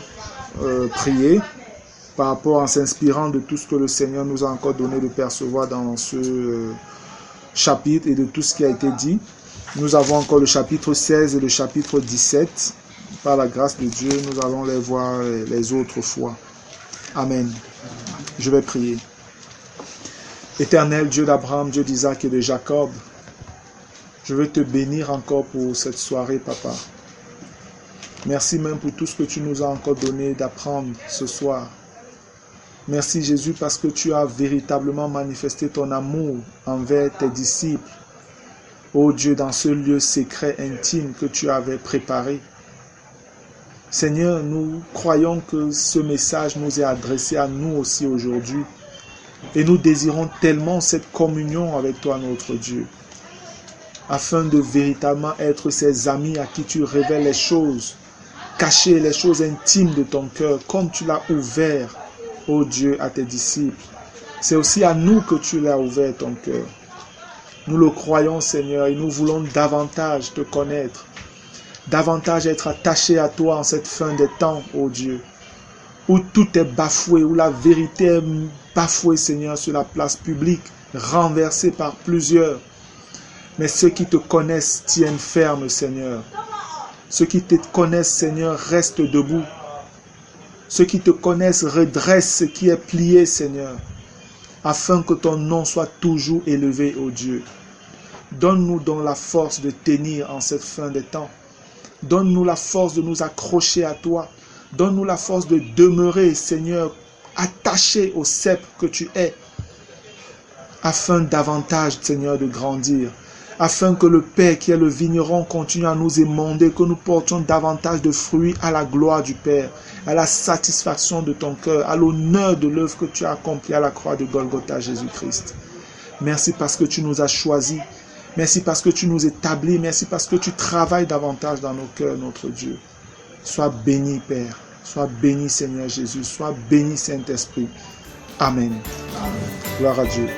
prier par rapport en s'inspirant de tout ce que le Seigneur nous a encore donné de percevoir dans ce chapitre et de tout ce qui a été dit. Nous avons encore le chapitre 16 et le chapitre 17. Par la grâce de Dieu, nous allons les voir les autres fois. Amen. Je vais prier. Éternel Dieu d'Abraham, Dieu d'Isaac et de Jacob, je veux te bénir encore pour cette soirée, Papa. Merci même pour tout ce que tu nous as encore donné d'apprendre ce soir. Merci Jésus parce que tu as véritablement manifesté ton amour envers tes disciples. Ô Dieu, dans ce lieu secret, intime que tu avais préparé. Seigneur, nous croyons que ce message nous est adressé à nous aussi aujourd'hui. Et nous désirons tellement cette communion avec toi, notre Dieu, afin de véritablement être ces amis à qui tu révèles les choses cachées, les choses intimes de ton cœur, comme tu l'as ouvert, ô Dieu, à tes disciples. C'est aussi à nous que tu l'as ouvert ton cœur. Nous le croyons, Seigneur, et nous voulons davantage te connaître, davantage être attachés à toi en cette fin des temps, ô Dieu, où tout est bafoué, où la vérité est bafouée, Seigneur, sur la place publique, renversée par plusieurs. Mais ceux qui te connaissent tiennent ferme, Seigneur. Ceux qui te connaissent, Seigneur, restent debout. Ceux qui te connaissent redressent ce qui est plié, Seigneur, afin que ton nom soit toujours élevé, ô Dieu. Donne-nous donc la force de tenir en cette fin des temps. Donne-nous la force de nous accrocher à toi. Donne-nous la force de demeurer, Seigneur, attaché au sceptre que tu es, afin davantage, Seigneur, de grandir, afin que le Père qui est le vigneron continue à nous émonder, que nous portions davantage de fruits à la gloire du Père, à la satisfaction de ton cœur, à l'honneur de l'œuvre que tu as accomplie à la croix de Golgotha, Jésus-Christ. Merci parce que tu nous as choisis. Merci parce que tu nous établis. Merci parce que tu travailles davantage dans nos cœurs, notre Dieu. Sois béni, Père. Sois béni, Seigneur Jésus. Sois béni, Saint-Esprit. Amen. Gloire à Dieu.